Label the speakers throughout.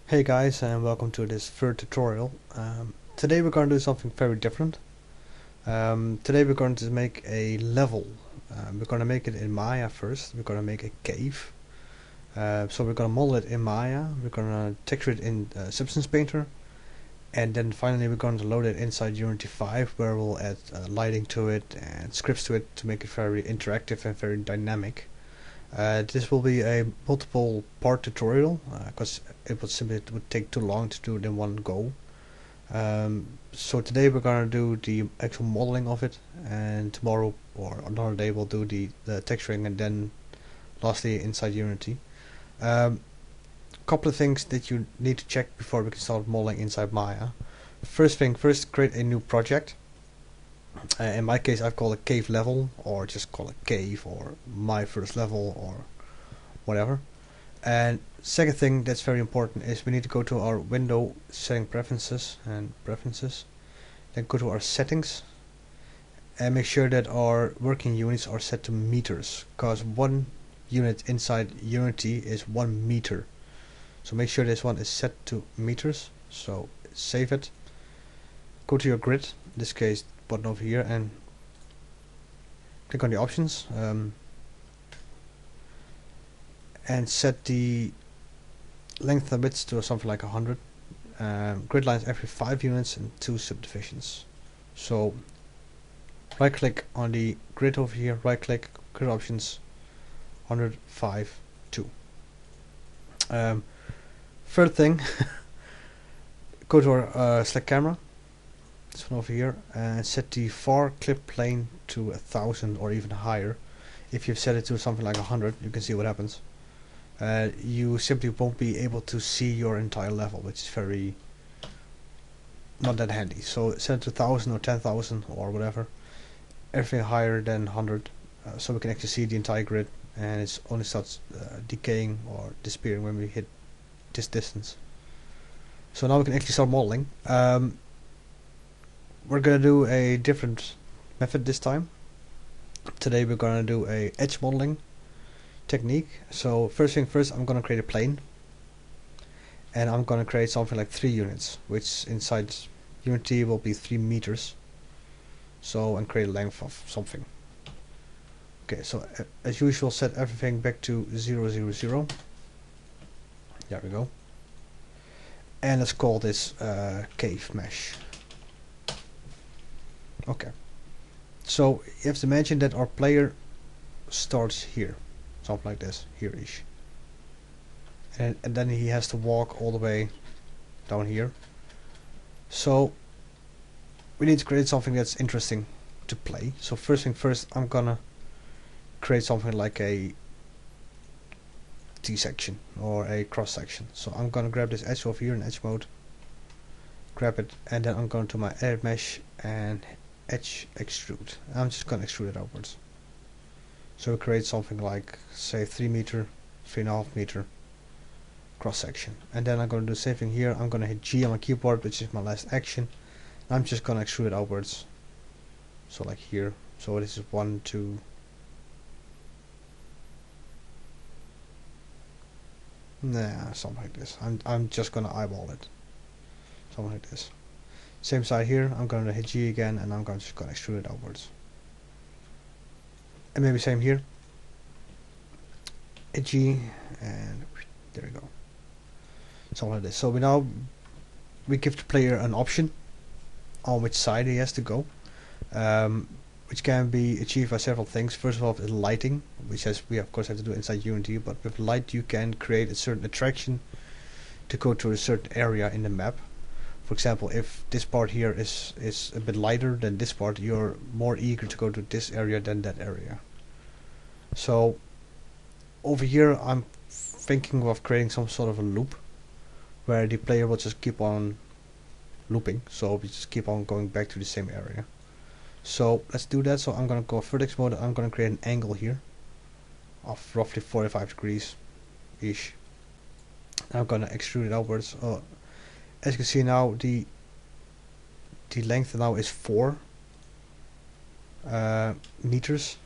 Speaker 1: Hey guys, and welcome to this third tutorial. Today we're going to do something very different. Today we're going to make a level. We're going to make it in Maya first. We're going to make a cave. So we're going to model it in Maya. We're going to texture it in Substance Painter. And then finally we're going to load it inside Unity 5, where we'll add lighting to it and scripts to it to make it very interactive and very dynamic. This will be a multiple part tutorial because it would take too long to do it in one go. So today we're gonna do the actual modeling of it, and tomorrow or another day we'll do the texturing, and then lastly inside Unity. Couple of things that you need to check before we can start modeling inside Maya. First thing first, create a new project. In my case I've called it cave level, or just call it cave, or my first level, or whatever. And second thing that's very important is we need to go to our window setting preferences, then go to our settings and make sure that our working units are set to meters, because one unit inside Unity is 1 meter. So make sure this one is set to meters. So save it, go to your grid, in this case button over here, and click on the options and set the length and width to something like 100. Grid lines every 5 units and 2 subdivisions. So right click on the grid over here, right click, grid options, 100, 5, 2. Third thing, go to our select camera, this one over here, and set the far clip plane to 1000 or even higher. If you've set it to something like 100, you can see what happens. You simply won't be able to see your entire level, which is very not that handy. So set it to 1000 or 10,000 or whatever, everything higher than 100, so we can actually see the entire grid, and it only starts decaying or disappearing when we hit this distance. So now we can actually start modeling. We're gonna do a different method this time. Today we're gonna do a edge modeling technique. So first thing first, I'm gonna create a plane, and I'm gonna create something like 3 units, which inside Unity will be 3 meters. So, and create a length of something. Okay, so as usual, set everything back to 0, 0, 0. There we go. And let's call this cave mesh. Okay, so you have to imagine that our player starts here, something like this, here-ish, and then he has to walk all the way down here. So we need to create something that's interesting to play. So first thing first, I'm gonna create something like a T-section or a cross-section. So I'm gonna grab this edge over here in edge mode, grab it, and then I'm going to my edit mesh and edge extrude. I'm just gonna extrude it outwards. So we create something like, say, 3 meter, 3.5 meter cross section. And then I'm gonna do the same thing here. I'm gonna hit G on my keyboard, which is my last action. I'm just gonna extrude it outwards. So like here. So this is 1, 2. Nah, something like this. I'm just gonna eyeball it. Something like this. Same side here, I'm going to hit G again, and I'm just going to extrude it outwards. And maybe same here. Hit G, and there we go. Something like this. So we give the player an option on which side he has to go, which can be achieved by several things. First of all, is lighting, which we of course have to do inside Unity, but with light you can create a certain attraction to go to a certain area in the map. For example, if this part here is a bit lighter than this part, you're more eager to go to this area than that area. So over here I'm thinking of creating some sort of a loop where the player will just keep on looping, so we just keep on going back to the same area. So let's do that. So I'm going to go vertex mode. I'm going to create an angle here of roughly 45 degrees ish. I'm going to extrude it outwards. As you can see now, the length now is 4 meters,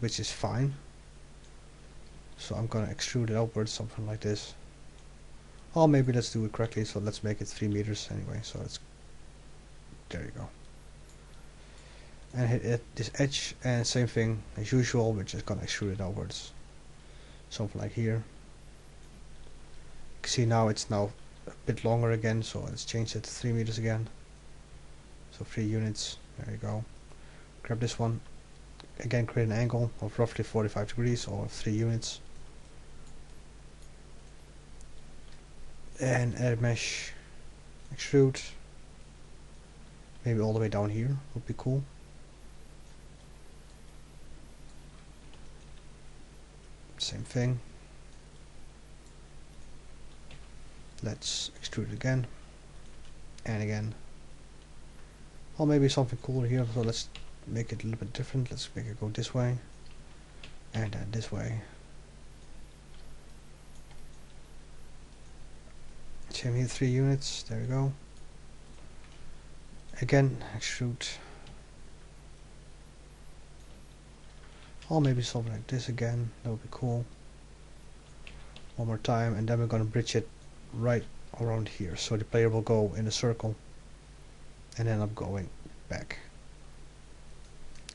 Speaker 1: which is fine. So I'm gonna extrude it outwards, something like this. Or maybe let's do it correctly, so let's make it 3 meters anyway. So it's, there you go. And hit this edge, and same thing as usual, we're just gonna extrude it outwards. Something like here. You can see now it's now a bit longer again, so let's change it to 3 meters again. So 3 units, there you go. Grab this one. Again, create an angle of roughly 45 degrees or 3 units. And add mesh, extrude. Maybe all the way down here would be cool. Same thing. Let's extrude it again. And again. Or maybe something cooler here, so let's make it a little bit different. Let's make it go this way. And then this way. Same here, 3 units, there we go. Again, extrude. Or maybe something like this again, that would be cool. One more time, and then we're gonna bridge it right around here. So the player will go in a circle and end up going back.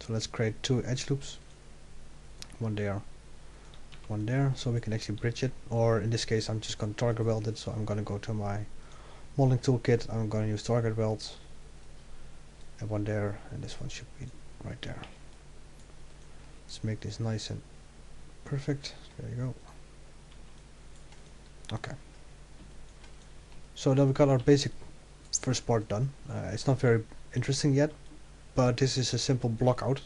Speaker 1: So let's create 2 edge loops. One there, one there, so we can actually bridge it. Or in this case, I'm just gonna target weld it, so I'm gonna go to my modeling toolkit, I'm gonna use target welds. And one there, and this one should be right there. Let's make this nice and perfect. There you go. Okay. So then we got our basic first part done. It's not very interesting yet, but this is a simple block out.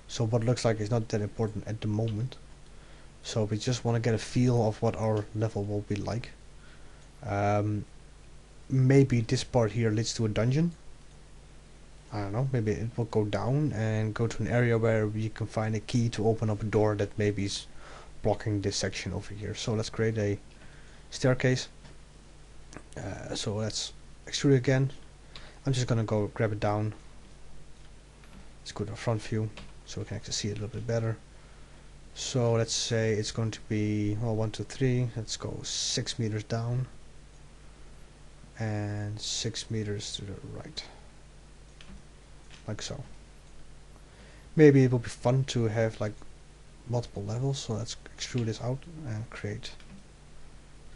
Speaker 1: So what looks like is not that important at the moment. So we just want to get a feel of what our level will be like. Maybe this part here leads to a dungeon. I don't know, maybe it will go down and go to an area where we can find a key to open up a door that maybe is blocking this section over here. So let's create a staircase. So let's extrude it again. I'm just gonna go grab it down. Let's go to the front view so we can actually see it a little bit better. So let's say it's going to be, well, 1, 2, 3. Let's go 6 meters down and 6 meters to the right. Like so. Maybe it will be fun to have like multiple levels, so let's extrude this out and create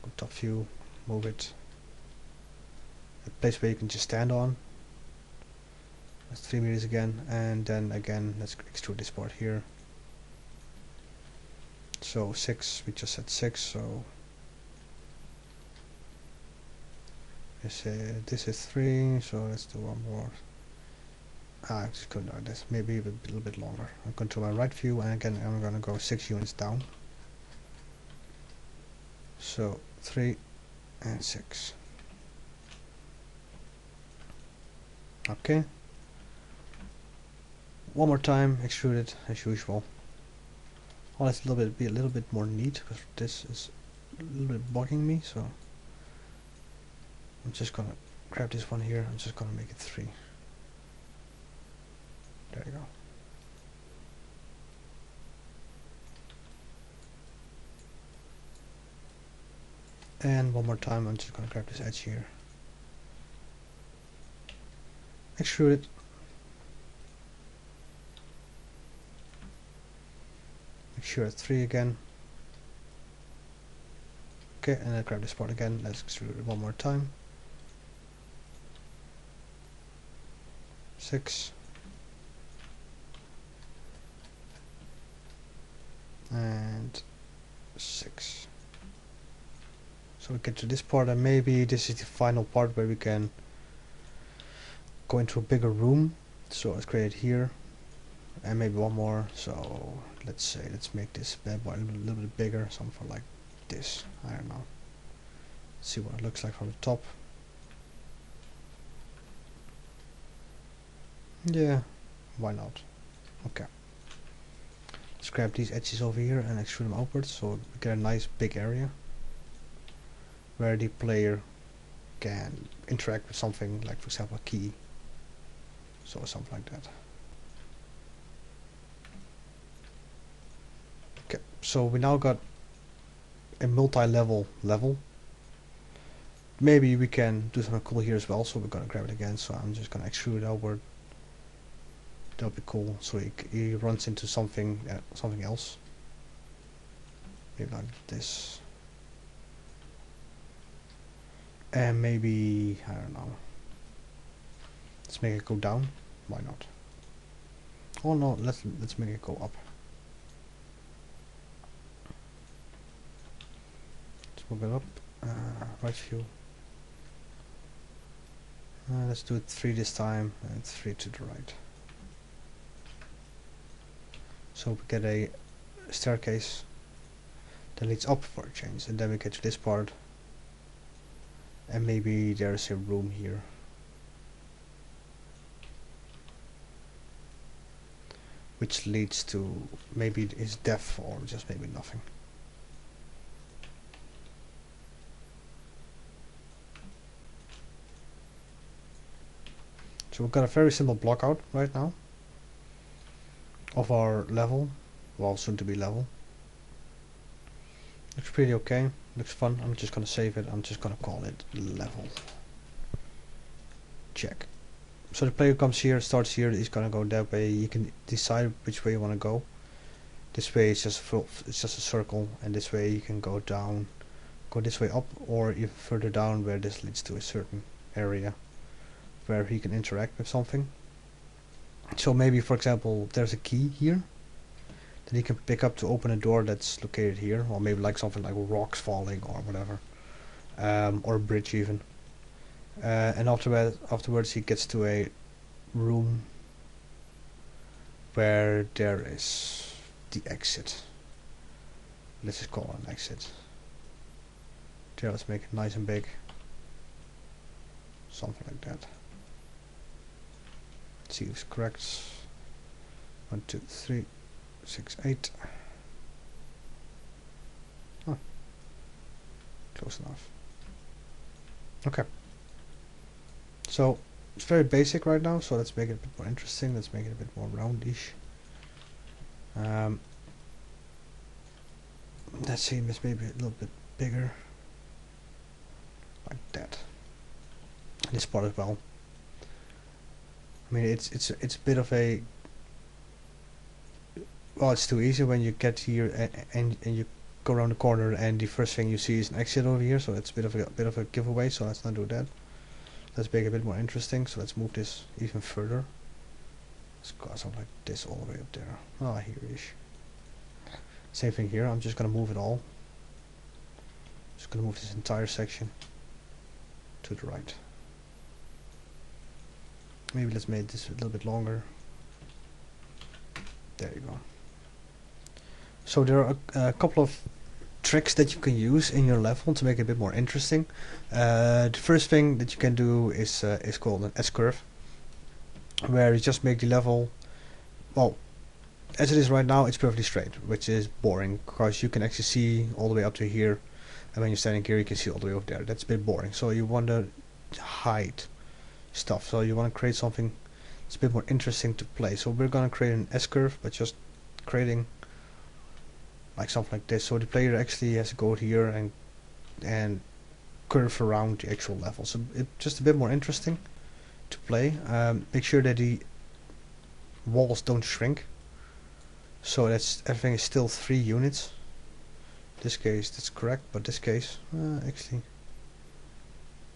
Speaker 1: go top view, move it a place where you can just stand on. That's 3 meters again, and then again let's extrude this part here. So 6, we just said 6, so this is 3, so let's do one more. I just couldn't do this. Maybe a little bit longer. I'm going to my right view, and again I'm going to go 6 units down. So 3 and 6. Okay. One more time, extrude it as usual. Oh, let's be a little bit more neat, because this is a little bit bugging me. So I'm just gonna grab this one here. I'm just gonna make it 3. There you go. And one more time, I'm just going to grab this edge here. Extrude it. Make sure it's 3 again. Okay, and then grab this part again. Let's extrude it one more time. 6. And 6. So we get to this part, and maybe this is the final part where we can go into a bigger room. So let's create it here, and maybe one more. So let's make this bad boy a little bit bigger, something like this. I don't know. Let's see what it looks like from the top. Yeah, why not? Okay. Let's grab these edges over here and extrude them outwards, so we get a nice big area where the player can interact with something, like for example a key. So something like that. Okay, so we now got a multi-level level. maybe we can do something cool here as well, so we're gonna grab it again, so I'm just gonna extrude it outward. That'll be cool, so he runs into something else. Maybe like this. And maybe, I don't know. Let's make it go down. Why not? Oh no, let's make it go up. Let's move it up. Right view. Let's do it 3 this time, and 3 to the right. So we get a staircase that leads up for a change, and then we get to this part, and maybe there's a room here. Which leads to maybe his death or just maybe nothing. So we've got a very simple block out right now of our level, well, soon to be level. Looks pretty okay, looks fun. I'm just gonna save it, I'm just gonna call it level. Check. So the player comes here, starts here, he's gonna go that way. You can decide which way you wanna go. This way it's just a circle, and this way you can go down, go this way up, or even further down where this leads to a certain area where he can interact with something. So maybe, for example, there's a key here that he can pick up to open a door that's located here, or maybe like something like rocks falling or whatever, or a bridge even. And afterwards he gets to a room where there is the exit. Let's just call it an exit. There, let's make it nice and big. Something like that. Let's see if it's correct. 1, 2, 3, 6, 8. Oh, close enough. Okay. So it's very basic right now, so let's make it a bit more interesting. Let's make it a bit more roundish. Let's see, maybe a little bit bigger, like that. And this part as well. I mean, it's a bit of a, well, it's too easy when you get here and you go around the corner and the first thing you see is an exit over here, so it's a bit of a giveaway. So let's not do that. Let's make it a bit more interesting. So let's move this even further. Let's go something like this all the way up there. Ah, here-ish. Same thing here. I'm just gonna move it all. Just gonna move this entire section to the right. Maybe let's make this a little bit longer. There you go. So there are a couple of tricks that you can use in your level to make it a bit more interesting. The first thing that you can do is called an S-curve, where you just make the level, well, as it is right now, it's perfectly straight, which is boring because you can actually see all the way up to here, and when you're standing here you can see all the way over there. That's a bit boring, so you want to hide stuff, so you want to create something that's a bit more interesting to play. So we're going to create an S-curve, but just creating like something like this, so the player actually has to go here and curve around the actual level, so it's just a bit more interesting to play. Make sure that the walls don't shrink, so that's everything is still 3 units. This case that's correct, but this case actually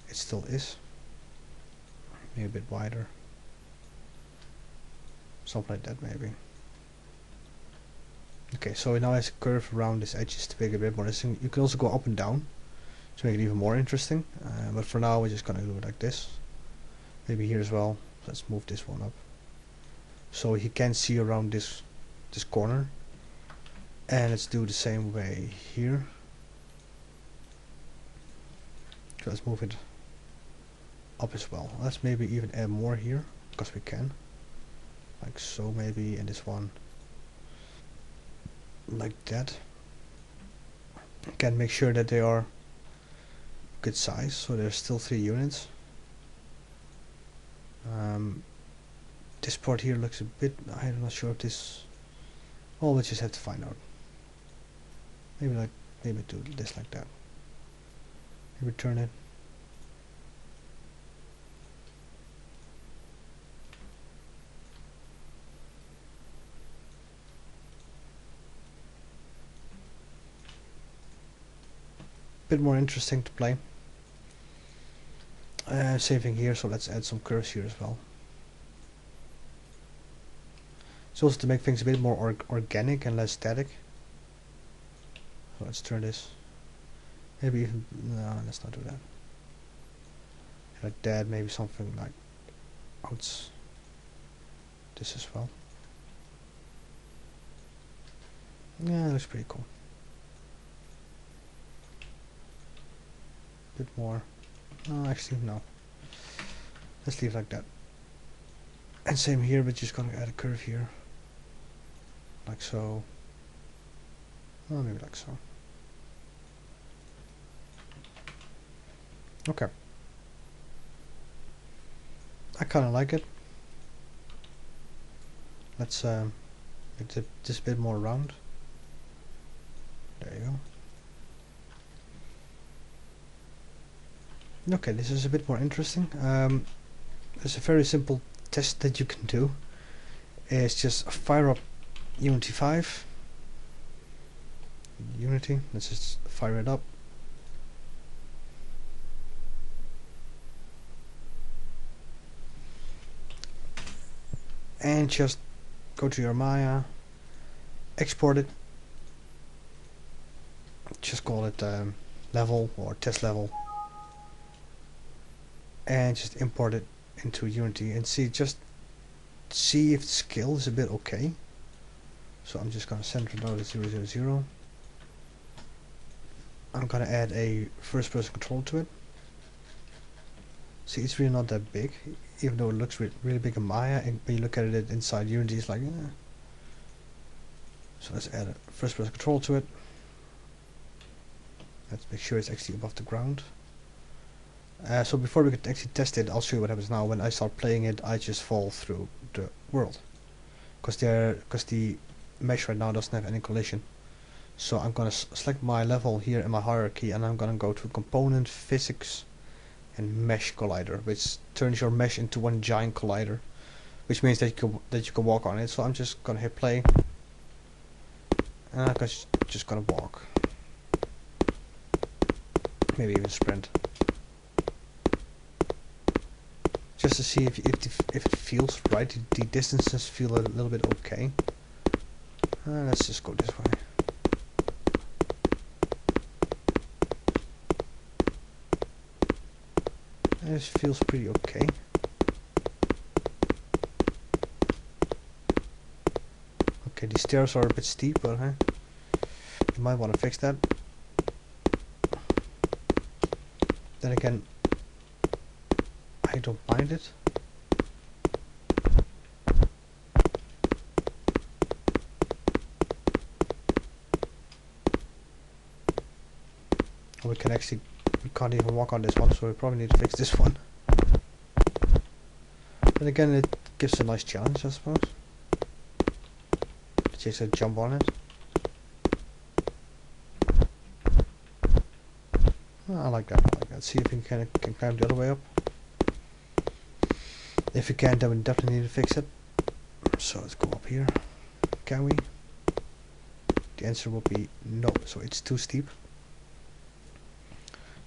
Speaker 1: it still is. Maybe a bit wider, something like that maybe. Okay, so it now has a curve around this edges to make it a bit more interesting. You can also go up and down to make it even more interesting, but for now we're just gonna do it like this. Maybe here as well. Let's move this one up so he can see around this corner, and let's do the same way here. So let's move it up as well. Let's maybe even add more here because we can, like so, maybe, and this one like that. Can make sure that they are good size, so there's still 3 units. This part here looks a bit, I'm not sure if this, well, we'll just have to find out. Maybe do this like that. Maybe turn it bit more interesting to play. Same thing here, so let's add some curves here as well. It's also to make things a bit more organic and less static. So let's turn this. Maybe even, no, let's not do that. Like that, maybe something like outs. This as well. Yeah, looks pretty cool. Bit more. No, actually no. Let's leave it like that. And same here, but just gonna add a curve here. Like so. Oh, maybe like so. Okay. I kinda like it. Let's make it just a bit more round. There you go. Okay, this is a bit more interesting. There's a very simple test that you can do. It's just fire up Unity 5. Unity, let's just fire it up. And just go to your Maya, export it. Just call it level or test level. And just import it into Unity and just see if the scale is a bit okay. So I'm just gonna center it out at 0, 0, 0. I'm gonna add a first person control to it. See, it's really not that big, even though it looks really big in Maya, and when you look at it inside Unity it's like, eh. So let's add a first person control to it. Let's make sure it's actually above the ground. So before we can actually test it, I'll show you what happens now. When I start playing it, I just fall through the world, because the mesh right now doesn't have any collision. So I'm gonna select my level here in my hierarchy, and I'm gonna go to Component, Physics, and Mesh Collider, which turns your mesh into one giant collider, which means that you can walk on it. So I'm just gonna hit play, and I'm just gonna walk, maybe even sprint. Just to see if it feels right, the distances feel a little bit okay. Let's just go this way. This feels pretty okay. Okay, these stairs are a bit steep, but you might want to fix that. Then again, I don't mind it. We can't even walk on this one, so we probably need to fix this one. But again, it gives a nice challenge, I suppose. Just a jump on it. Oh, I like that. I like that. See if we can climb the other way up. If we can't, then we definitely need to fix it. So let's go up here. Can we? The answer will be no. So it's too steep.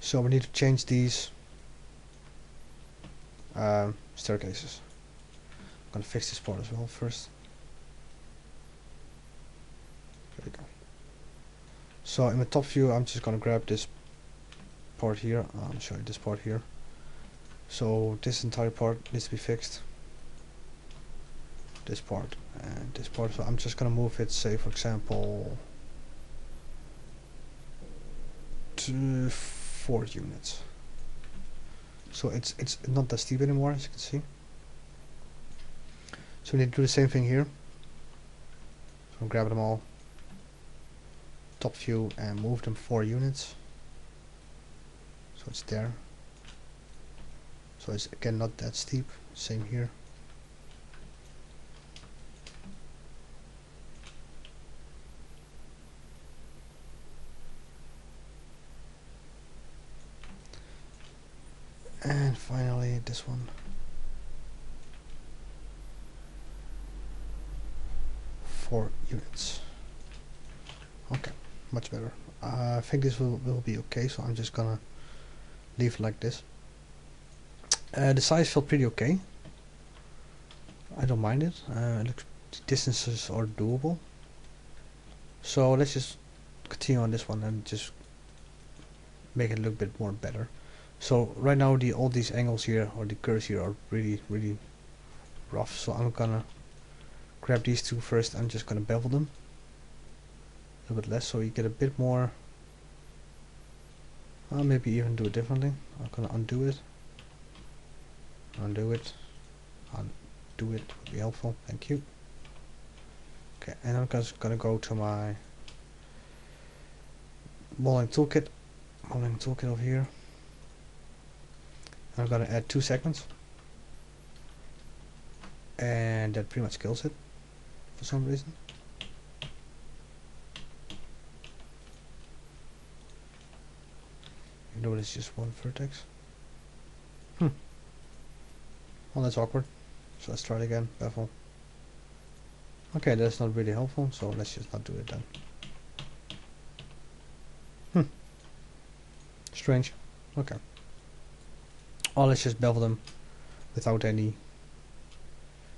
Speaker 1: So we need to change these staircases. I'm gonna fix this part as well first. There we go. So in the top view, I'm just gonna grab this part here. I'll show you this part here. So this entire part needs to be fixed. This part and this part. So I'm just gonna move it, say for example, to 4 units. So it's not that steep anymore, as you can see. So we need to do the same thing here. So I'll grab them all, top view, and move them 4 units. So it's there. So it's again not that steep. Same here. And finally this one. 4 units. Okay, much better. I think this will be okay, so I'm just gonna leave it like this. The size felt pretty okay. I don't mind it. The distances are doable. So let's just continue on this one and just make it look a bit more better. So right now all these angles here, or the curves here, are really rough. So I'm gonna grab these two first. I'm just gonna bevel them a little bit less, so you get a bit more. Maybe even do it differently. I'm gonna undo it, undo it, undo it. Would be helpful. Thank you. Okay, and I'm just gonna go to my modeling toolkit over here. I'm gonna add 2 segments, and that pretty much kills it for some reason. You know, it's just one vertex. Well, that's awkward. So let's try it again. Bevel. Okay, that's not really helpful, so let's just not do it then. Strange. Okay. Or let's just bevel them without any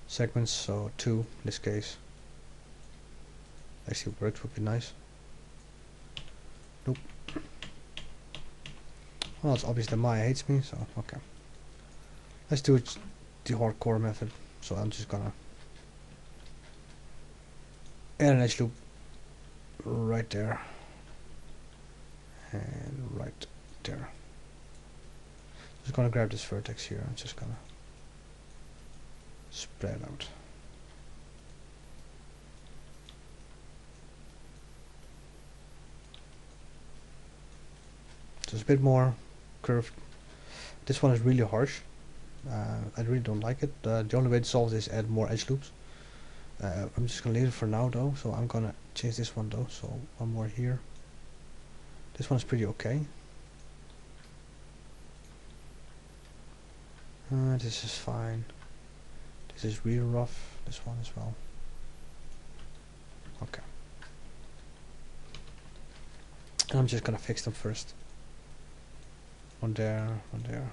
Speaker 1: segments, so 2 in this case. Actually works, would be nice. Nope. Well, it's obvious that Maya hates me, so okay. Let's do it the hardcore method. So I'm just gonna add an edge loop right there and right there. Just gonna grab this vertex here and just gonna spread out. Just a bit more curved. This one is really harsh. I really don't like it. The only way to solve this is add more edge loops. I'm just gonna leave it for now though, so I'm gonna change this one though, so one more here. This one is pretty okay. This is fine. This is really rough. This one as well. Okay. And I'm just gonna fix them first. One there, one there.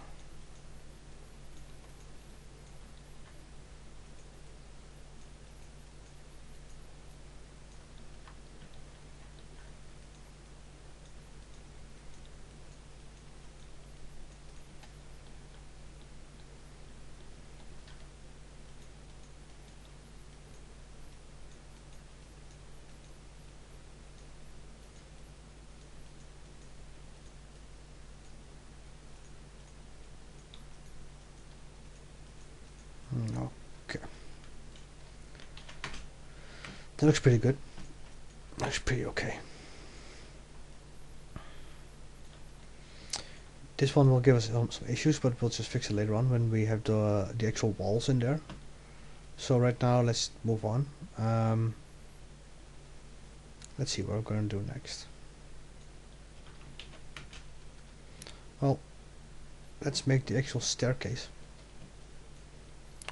Speaker 1: Okay. That looks pretty good. Looks pretty okay. This one will give us some issues, but we'll just fix it later on when we have the actual walls in there. So right now, let's move on. Let's see what we're going to do next. Well, let's make the actual staircase.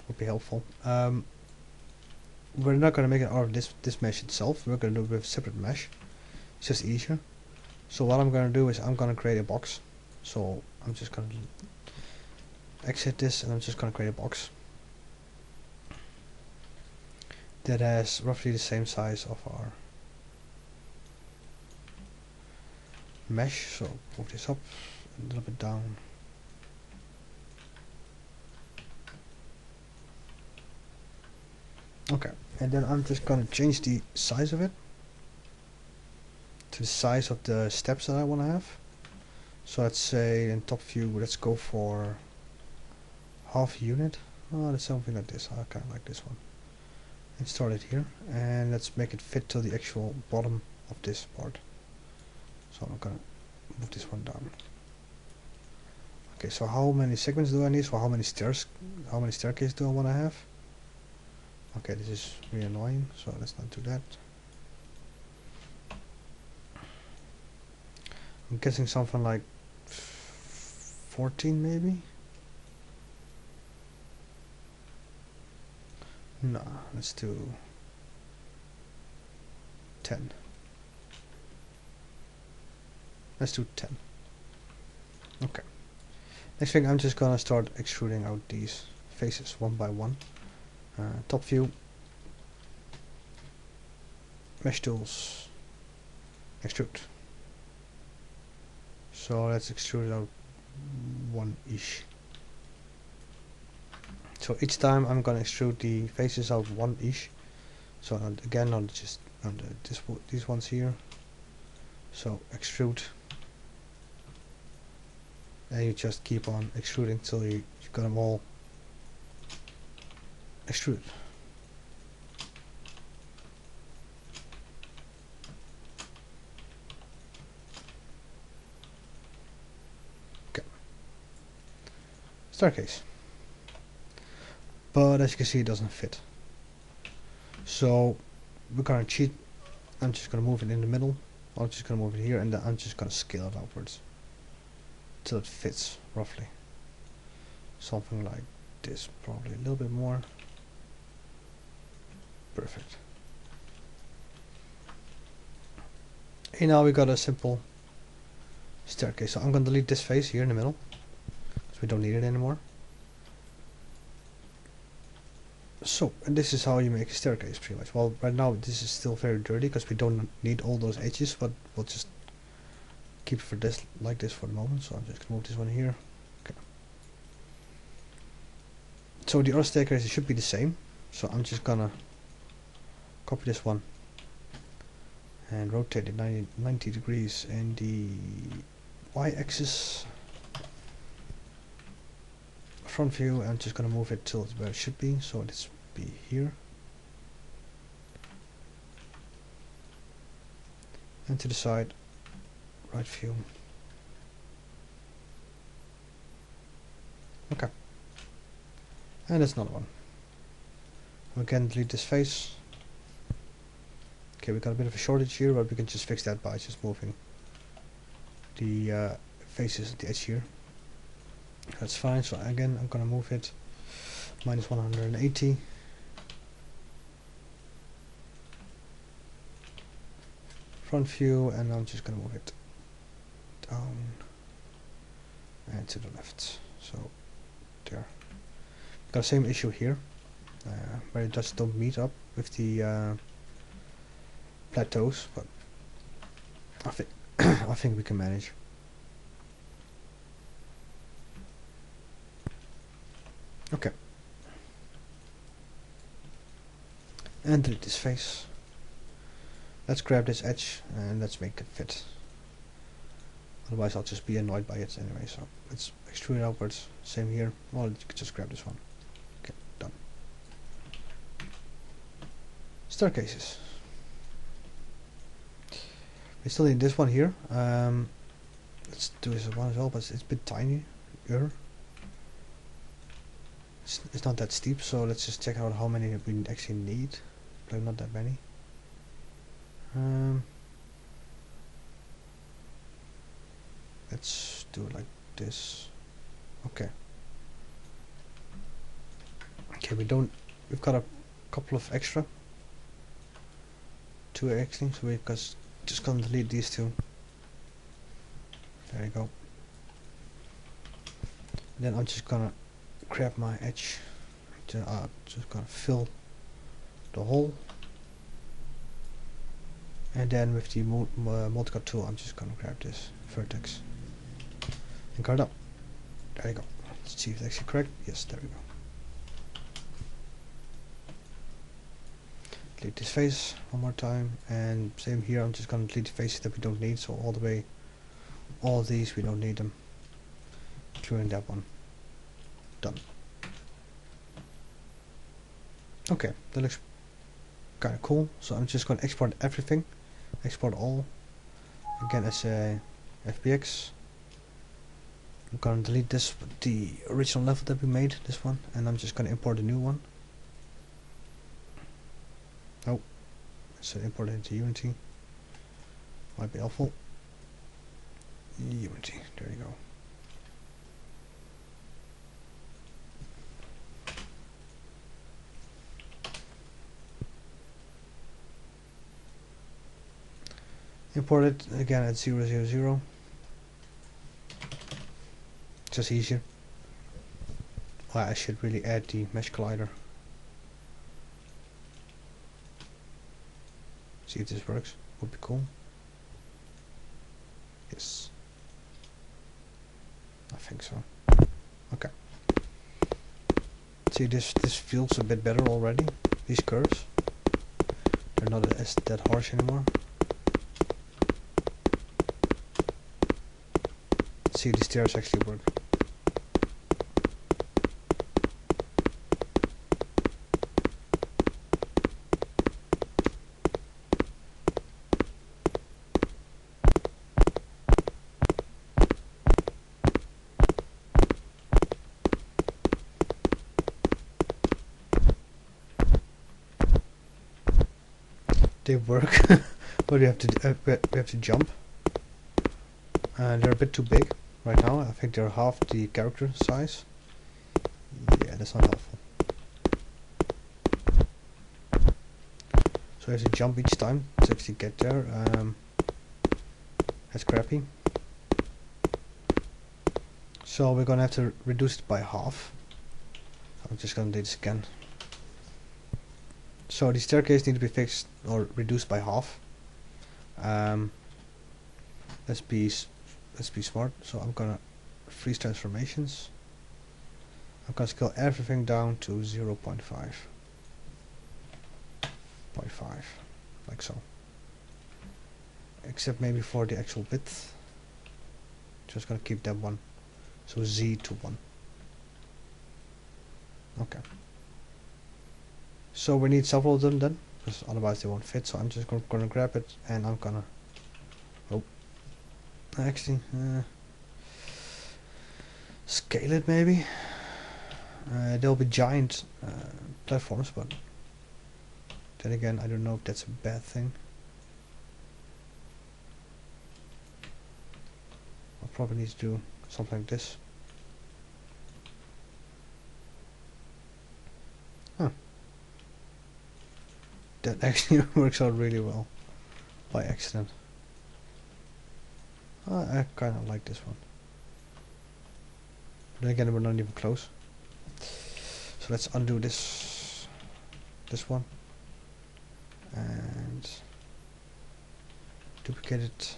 Speaker 1: Would be helpful. We're not going to make it out of this mesh itself. We're going to do it with a separate mesh. It's just easier. So what I'm going to do is I'm going to create a box. So I'm just going to exit this and I'm just going to create a box that has roughly the same size of our mesh. So move this up a little bit down. Okay, and then I'm just going to change the size of it to the size of the steps that I want to have. So let's say in top view, let's go for half unit. Oh, that's something like this. I kind of like this one. And start it here, and let's make it fit to the actual bottom of this part. So I'm gonna move this one down. Okay, so how many segments do I need? So how many staircases do I want to have? Okay, this is really annoying, so let's not do that. I'm guessing something like 14 maybe? No, let's do 10. Let's do 10. Okay. Next thing, I'm just gonna start extruding out these faces one by one. Top view, mesh tools, extrude. So let's extrude out one-ish. So each time I'm gonna extrude the faces out one-ish. So again, not just on these ones here. So extrude, and you just keep on extruding till you've got them all extruded. Okay. Staircase. But as you can see, it doesn't fit. So we're gonna cheat. I'm just gonna move it in the middle. I'm just gonna move it here, and then I'm just gonna scale it outwards till it fits roughly. Something like this, probably a little bit more. Perfect. And now we got a simple staircase. So I'm gonna delete this face here in the middle because we don't need it anymore. So, and this is how you make a staircase pretty much. Well, right now this is still very dirty because we don't need all those edges, but we'll just keep it for this like this for the moment. So I'm just gonna move this one here. Okay. So the other staircase should be the same. So I'm just gonna copy this one and rotate it 90 degrees in the y-axis. Front view, I'm just gonna move it till it's where it should be. So it's be here. And to the side, right view. Okay. And that's another one. Again, delete this face. Okay, we got a bit of a shortage here, but we can just fix that by just moving the faces at the edge here. That's fine. So again, I'm gonna move it minus 180. Front view, and I'm just gonna move it down and to the left. So there. Got the same issue here, where it just don't meet up with the plateaus, but I think I think we can manage. Okay. And delete this face. Let's grab this edge and let's make it fit. Otherwise I'll just be annoyed by it anyway, so let's extrude it outwards. Same here. Well, you could just grab this one. Okay, done. Staircases. We still need this one here. Let's do this one as well, but it's a bit tiny. It's not that steep, so let's just check out how many we actually need. Probably not that many. Let's do it like this. Okay. Okay, we've got a couple of extra. Two actually, so we're just gonna delete these two. There you go. Then I'm just gonna grab my edge. Just gonna fill the hole. And then with the multicut tool, I'm just gonna grab this vertex and cut it up. There you go. Let's see if it's actually correct. Yes, there we go. Delete this face one more time, and same here. I'm just gonna delete the faces that we don't need. So all of these we don't need them, including that one. Done. Okay, that looks kind of cool. So I'm just gonna export everything. Export all again as a FBX. I'm gonna delete this, the original level that we made, this one, and I'm just gonna import a new one. Oh, so import it into Unity. Might be helpful. Unity, there you go. Import it again at 000. just easier. Well, I should really add the mesh collider. See if this works. Would be cool. Yes. I think so. Okay. See, this feels a bit better already. These curves, they're not as that harsh anymore. See, the stairs actually work. They work, but we have to jump, and they're a bit too big right now. I think they're half the character size. Yeah, that's not helpful. So I have to jump each time to actually get there. That's crappy. So we're gonna have to reduce it by half. I'm just gonna do this again. So the staircase needs to be fixed or reduced by half. Let's be smart. So I'm gonna freeze transformations. I'm gonna scale everything down to 0.5, like so. Except maybe for the actual width. Just gonna keep that one. So Z to 1. Okay. So we need several of them then, because otherwise they won't fit. So I'm just gonna grab it and I'm gonna. Oh, actually, scale it maybe. There'll be giant platforms, but then again, I don't know if that's a bad thing. I'll probably need to do something like this. Huh. That actually works out really well by accident. I kind of like this one. Then again, we're not even close. So let's undo this one and duplicate it.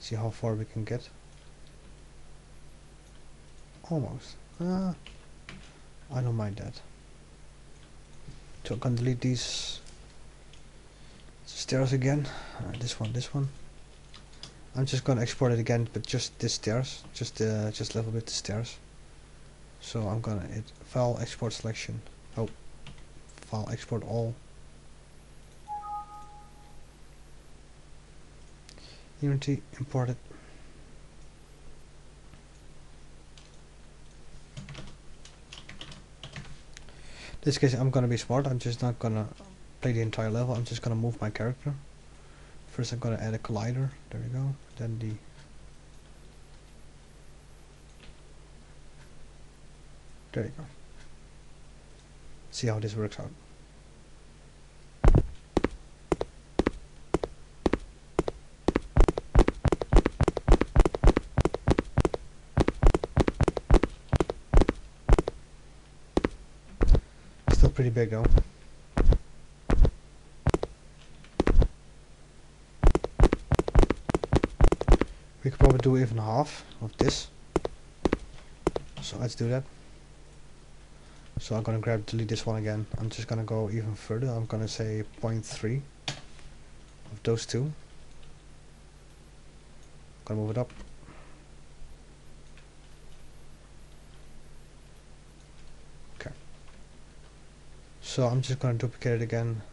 Speaker 1: See how far we can get. Almost. I don't mind that. So I'm gonna delete these stairs again. This one. I'm just gonna export it again, but just this stairs, just level with the stairs. So I'm gonna hit File, Export Selection. Oh, File, Export All. Unity, import it. In this case, I'm gonna be smart. I'm just not gonna play the entire level. I'm just gonna move my character. First, I'm gonna add a collider. There we go. Then there you go. See how this works out. Still pretty big though. We could probably do even half of this. So let's do that. So I'm gonna delete this one again. I'm just gonna go even further. I'm gonna say 0.3 of those two. Gonna move it up. Okay. So I'm just gonna duplicate it again.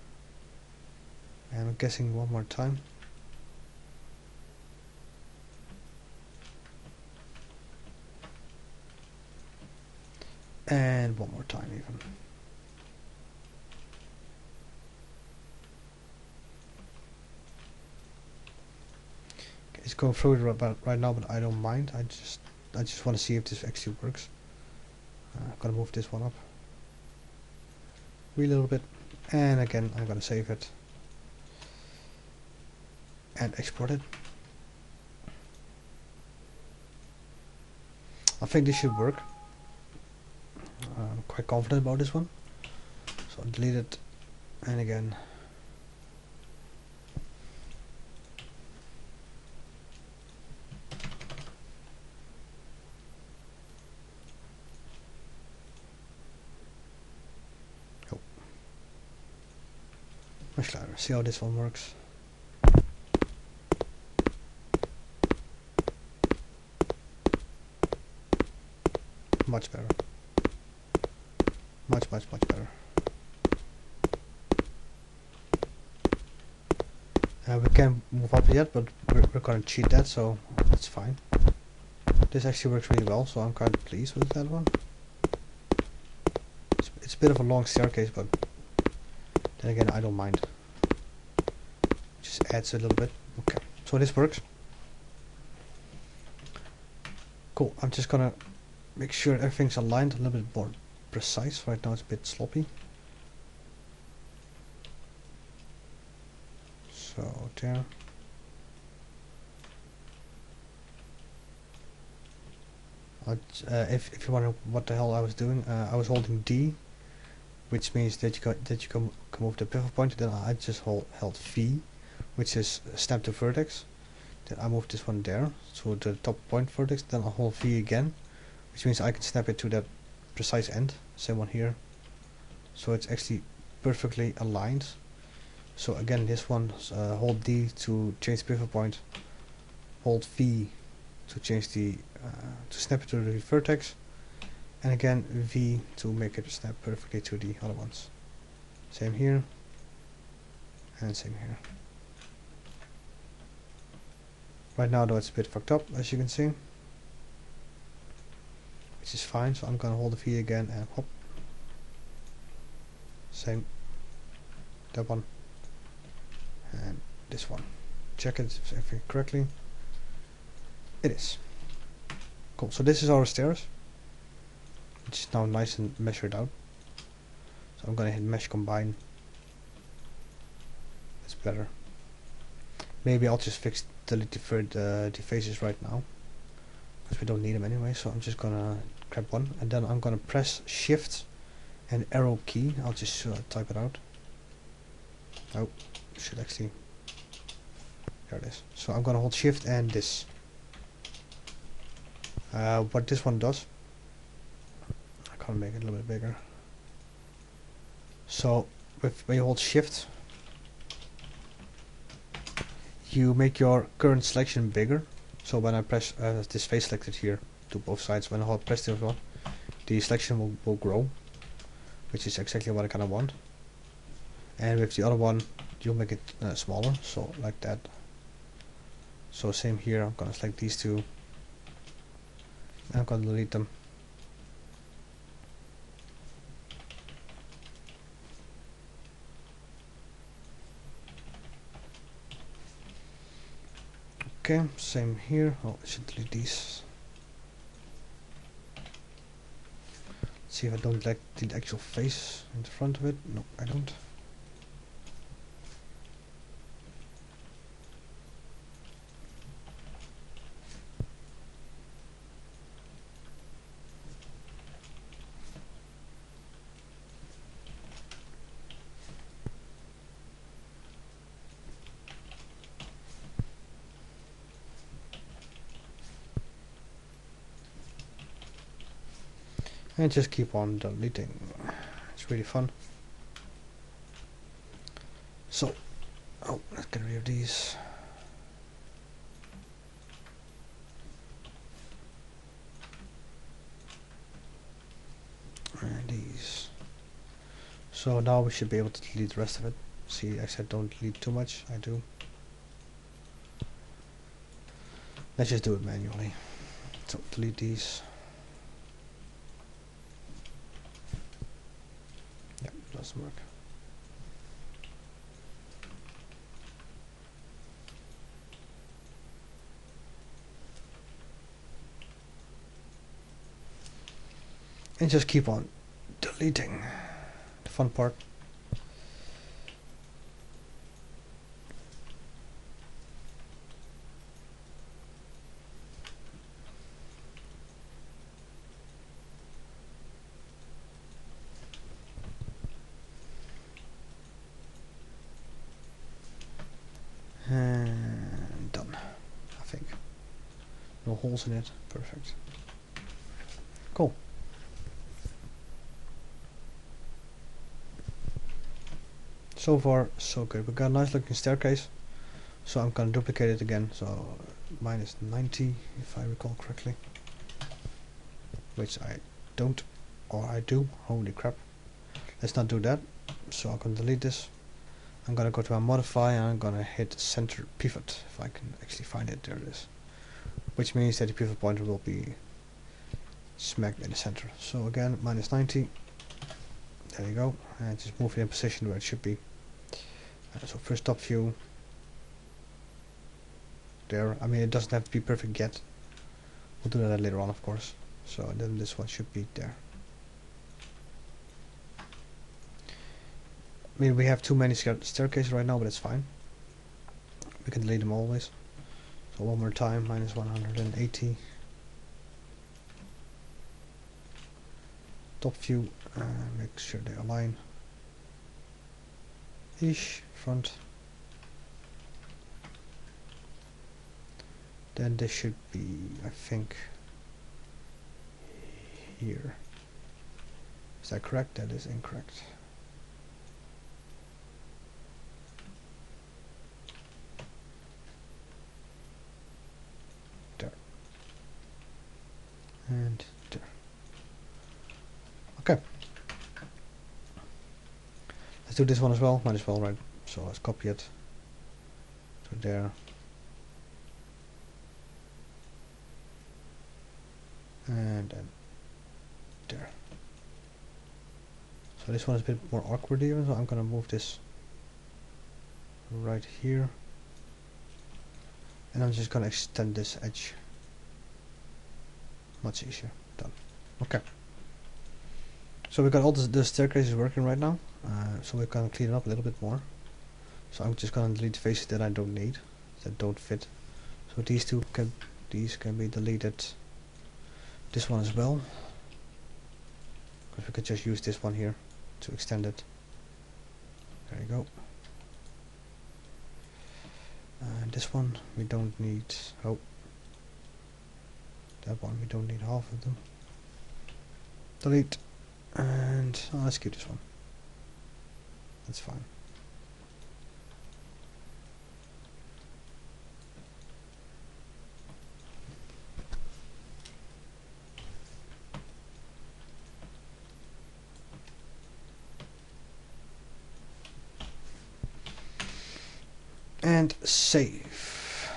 Speaker 1: And I'm guessing one more time. And one more time even. Okay, it's going through it right now, but I don't mind. I just want to see if this actually works. I'm gonna move this one up a little bit, and again I'm gonna save it and export it. I think this should work. I'm quite confident about this one. So I'll delete it, and again. Oh. Much louder. See how this one works. Much better. Much better. We can't move up yet, but we're gonna cheat that, so that's fine. This actually works really well, so I'm kind of pleased with that one. It's a bit of a long staircase, but then again, I don't mind. Just adds a little bit. Okay, so this works. Cool. I'm just gonna make sure everything's aligned a little bit more precise. Right now it's a bit sloppy. So there. If you wonder what the hell I was doing, I was holding D, which means that you can move the pivot point. Then I just held V, which is snap to vertex. Then I move this one there, so the top point vertex. Then I hold V again, which means I can snap it to that precise end. Same one here. So it's actually perfectly aligned. So again, this one, hold D to change the pivot point, hold V to change the to snap it to the vertex, and again V to make it snap perfectly to the other ones. Same here, and same here. Right now though it's a bit fucked up, as you can see, which is fine, so I'm gonna hold the V again and hop. Same, that one, and this one. Check it if everything correctly. It is. Cool, so this is our stairs, which is now nice and measured out. So I'm gonna hit mesh combine. It's better. Maybe I'll just delete the faces right now, because we don't need them anyway. So I'm just gonna grab one, and then I'm gonna press shift and arrow key. I'll just type it out. Oh, should actually, there it is. So I'm gonna hold shift and this. What this one does, I can't make it a little bit bigger. So when you hold shift, you make your current selection bigger. So when I press this face selected here to both sides, when I hold press this one, the selection will grow, which is exactly what I kind of want. And with the other one, you'll make it smaller, so like that. So same here, I'm gonna select these two. I'm gonna delete them. Okay, same here. Oh, I should delete these. Let's see if I don't like the actual face in the front of it. No, I don't. And just keep on deleting. It's really fun. So, oh, let's get rid of these. And these. So now we should be able to delete the rest of it. See, I said don't delete too much. I do. Let's just do it manually. So delete these. Yep, doesn't work. And just keep on deleting. The fun part. No holes in it. Perfect. Cool. So far, so good. We got a nice looking staircase. So I'm gonna duplicate it again. So minus 90, if I recall correctly. Which I don't, or I do. Holy crap. Let's not do that. So I'm gonna delete this. I'm gonna go to my modify and I'm gonna hit center pivot, if I can actually find it. There it is. Which means that the pivot pointer will be smack in the center. So again, minus 90. There you go. And just move it in position where it should be. So first top view. There. I mean, it doesn't have to be perfect yet. We'll do that later on, of course. So then this one should be there. I mean, we have too many staircases right now, but it's fine. We can delete them always. So one more time, minus 180. Top view, make sure they align. Ish, front. Then this should be, I think, here. Is that correct? That is incorrect. There. And there. Okay. Let's do this one as well. Might as well, right? So let's copy it to there. And then there. So this one is a bit more awkward even, so I'm gonna move this right here. And I'm just gonna extend this edge. Much easier. Done. Okay. So we got all the staircases working right now. So we're gonna clean it up a little bit more. So I'm just gonna delete the faces that I don't need, that don't fit. So these can be deleted. This one as well, because we could just use this one here to extend it. There you go. And this one we don't need. Oh, that one we don't need half of them. Delete. And let's keep this one. That's fine. And save.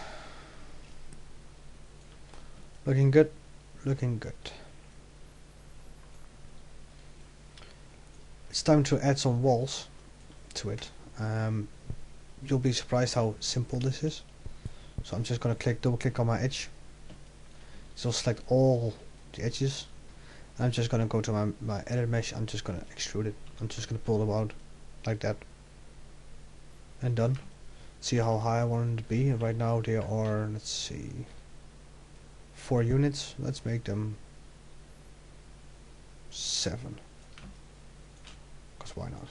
Speaker 1: Looking good. Looking good. It's time to add some walls to it. You'll be surprised how simple this is. So I'm just going to double click on my edge. So select all the edges. And I'm just going to go to my edit mesh. I'm just going to extrude it. I'm just going to pull them out like that. And done. See how high I want it to be. Right now they are, let's see, 4 units. Let's make them 7. Because why not?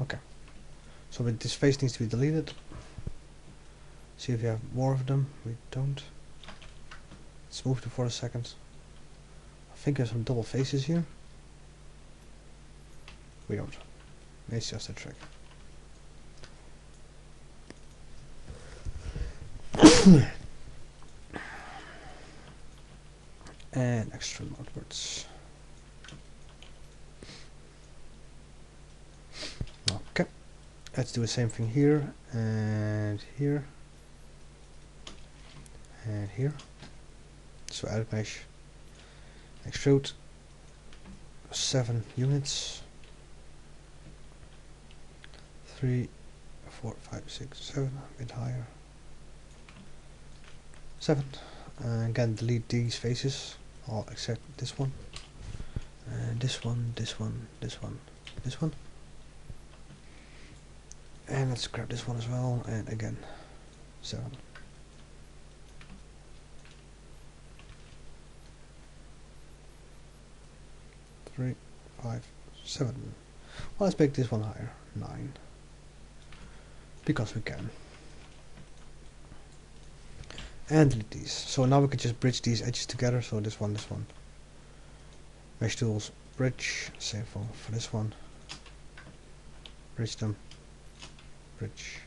Speaker 1: Okay. So this face needs to be deleted. See if we have more of them. We don't. Let's move them for a second. I think there's some double faces here. We don't. It's just a trick. And extrude outwards. Okay, let's do the same thing here and here and here. So edit mesh, extrude 7 units. 3, 4, 5, 6, 7, a bit higher. 7. And again, delete these faces, all except this one, and this one, this one, this one, this one. And let's grab this one as well, and again, 7. 3, 5, 7. Well, let's make this one higher, 9. Because we can. and delete these. So now we can just bridge these edges together. So this one, mesh tools, bridge, same for this one, bridge them, bridge.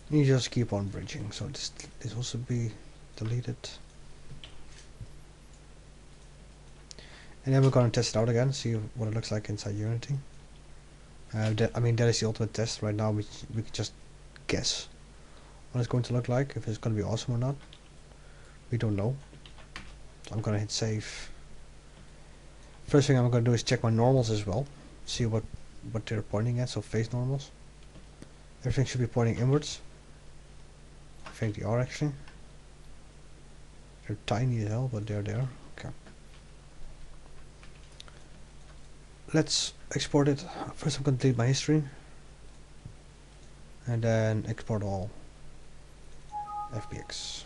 Speaker 1: You just keep on bridging. So this also be deleted. And then we're going to test it out again, see what it looks like inside Unity. I mean, that is the ultimate test. Right now we can just guess what it's going to look like, if it's going to be awesome or not. We don't know. So I'm going to hit save. First thing I'm going to do is check my normals as well, see what they're pointing at, so face normals. Everything should be pointing inwards. I think they are actually. They're tiny as hell, but they're there. Okay. Let's export it. First I'm going to delete my history. And then export all. FBX.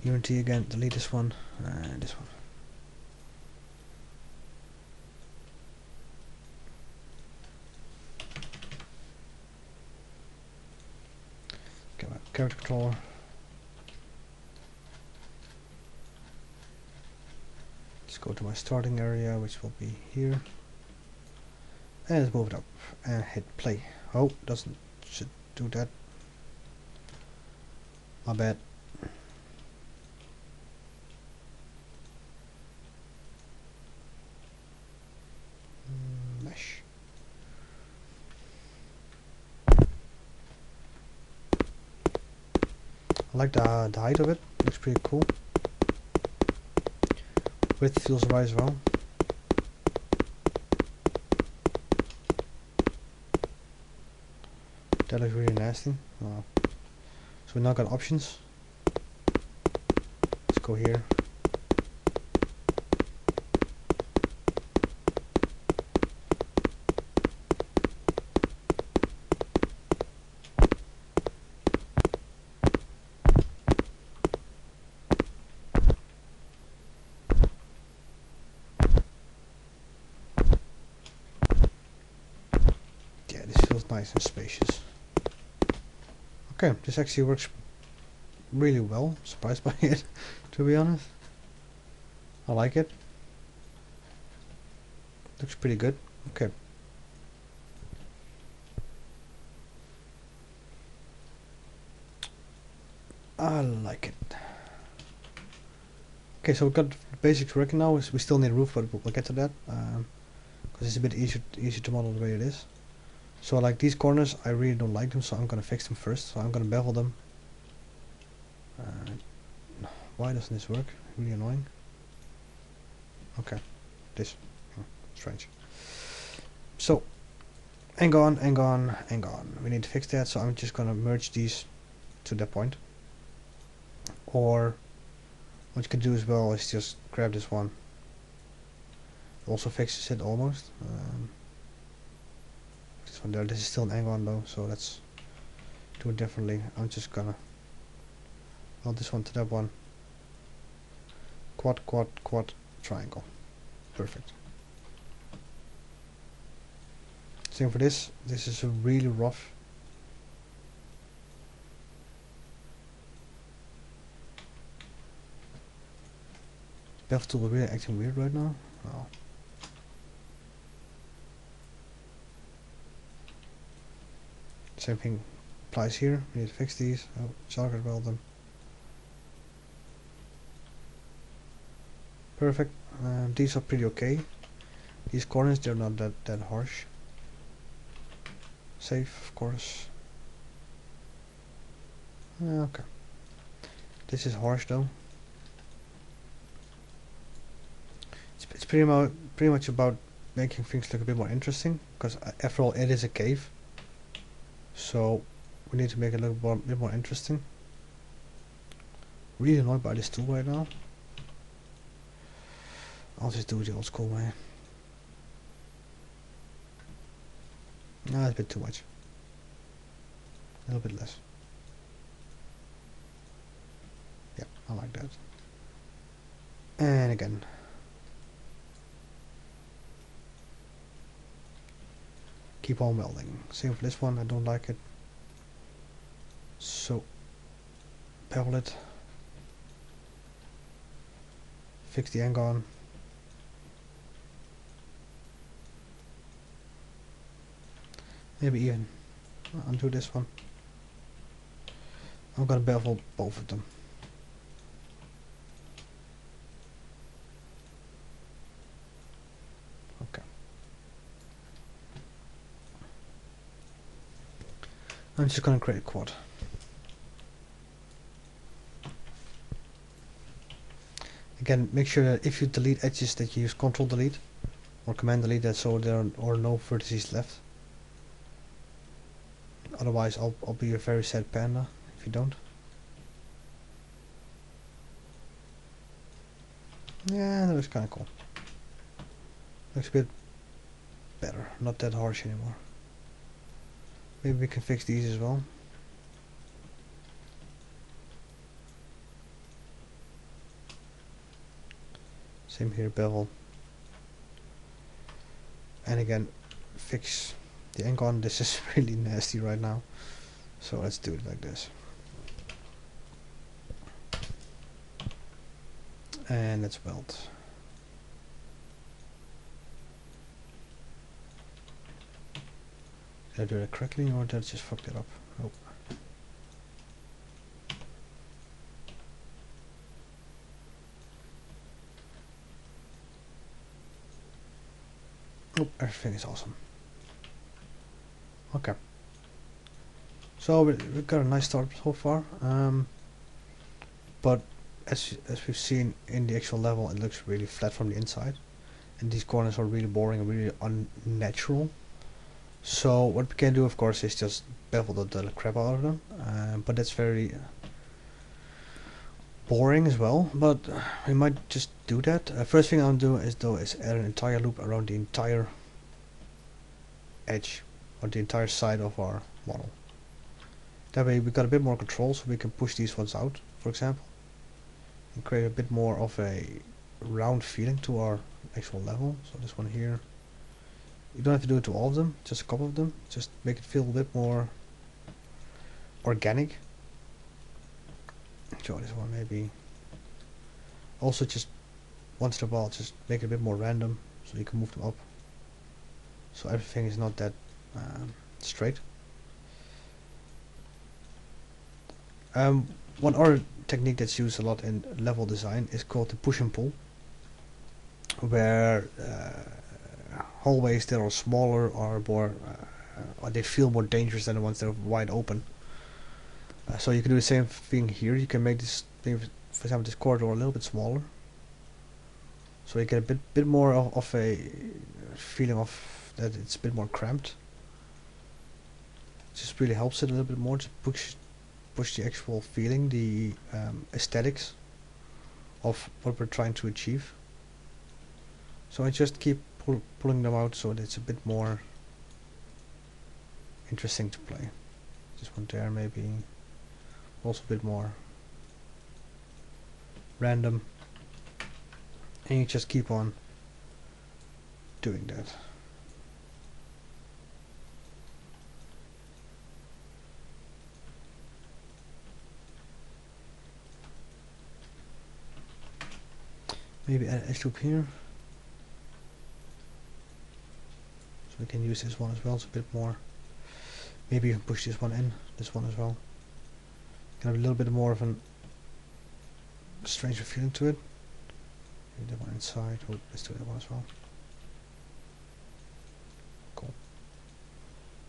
Speaker 1: Unity again, delete this one and this one. Okay, my character controller. Let's go to my starting area, which will be here. And let's move it up and hit play. Oh, should do that. My bad. Mesh. I like the height of it. Looks pretty cool. Width feels right as well. That looks really nasty. Oh. So we now got options. Let's go here. Yeah, this feels nice and spacious. Okay, this actually works really well. Surprised by it, to be honest. I like it. Looks pretty good. Okay. I like it. Okay, so we've got the basics working now. We still need a roof, but we'll get to that. Because it's a bit easier to model the way it is. So like these corners, I really don't like them, so I'm gonna fix them first. So I'm gonna bevel them. Why doesn't this work? Really annoying. Okay, this. Strange. So, and gone, and gone, and gone. We need to fix that, so I'm just gonna merge these to that point. Or, what you can do as well is just grab this one. Also fixes it almost. This one there, this is still an angle though, so let's do it differently. I'm just gonna weld this one to that one. Quad, quad, quad, triangle. Perfect. Same for this. This is a really rough. Bevel tool is really acting weird right now. Oh. Same thing applies here. We need to fix these. Oh, target weld them. Perfect. These are pretty okay. These corners, they're not that harsh. Save, of course. Okay. This is harsh though. It's pretty much about making things look a bit more interesting, because after all, it is a cave. So we need to make it look a bit more interesting. Really annoyed by this tool right now. I'll just do it the old school way. No, it's a bit too much. A little bit less. Yeah, I like that. And again. Keep on welding. Same for this one, I don't like it. So, bevel it. Fix the angle. Maybe even undo this one. I'm gonna bevel both of them. Okay. I'm just gonna create a quad. Again, make sure that if you delete edges that you use Control Delete or Command Delete, that so there are no vertices left. Otherwise, I'll be a very sad panda if you don't. Yeah, that looks kind of cool. Looks a bit better, not that harsh anymore. Maybe we can fix these as well. Same here, bevel. And again, fix the angle on this is really nasty right now. So let's do it like this. And let's weld. Did I do that correctly or did I just fuck that up? Oh. Oh, everything is awesome. Okay. So we've got a nice start so far. But as we've seen in the actual level, it looks really flat from the inside. And these corners are really boring and really unnatural. So what we can do, of course, is just bevel the crap out of them. But that's very boring as well. But we might just do that. First thing I'm doing is add an entire loop around the entire edge or the entire side of our model. That way we got a bit more control, so we can push these ones out, for example, and create a bit more of a round feeling to our actual level. So this one here, you don't have to do it to all of them, just a couple of them. Just make it feel a bit more organic. So this one maybe. Also just once in a while, just make it a bit more random, so you can move them up. So everything is not that straight. One other technique that's used a lot in level design is called the push and pull, where hallways that are smaller are more, or they feel more dangerous than the ones that are wide open. So you can do the same thing here. You can make this thing, for example, this corridor a little bit smaller, so you get a bit more of a feeling of that it's a bit more cramped. It just really helps it a little bit more to push the actual feeling, the aesthetics of what we're trying to achieve. So I just keep pulling them out so that it's a bit more interesting to play. This one there maybe also a bit more random, and you just keep on doing that. Maybe add an edge loop here, so we can use this one as well. It's a bit more. Maybe you can push this one in, this one as well. Can have a little bit more of a stranger feeling to it. Maybe that one inside. Oh, let's do that one as well. Cool.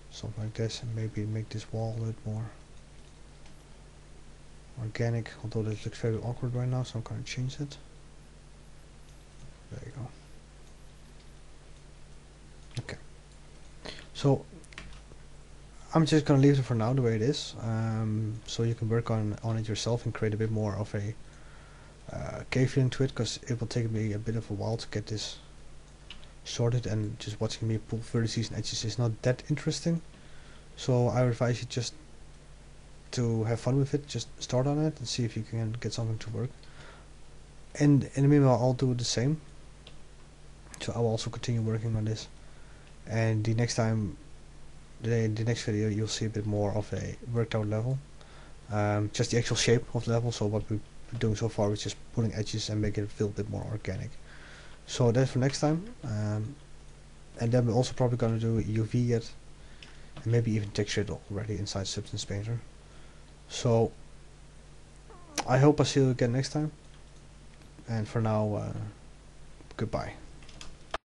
Speaker 1: Something like this, and maybe make this wall a little more organic. Although this looks very awkward right now, so I'm gonna change it. There you go. Okay. So I'm just gonna leave it for now the way it is, so you can work on it yourself and create a bit more of a cave feeling to it, because it will take me a bit of a while to get this sorted, and just watching me pull vertices and edges is not that interesting. So I advise you just to have fun with it, just start on it and see if you can get something to work. in the meanwhile, I'll do the same. So I will also continue working on this, and the next time, the next video, you'll see a bit more of a worked out level, just the actual shape of the level. So what we're doing so far is just pulling edges and making it feel a bit more organic. So that's for next time, and then we're also probably going to do UV yet, and maybe even texture it already inside Substance Painter. So I hope I see you again next time, and for now, goodbye.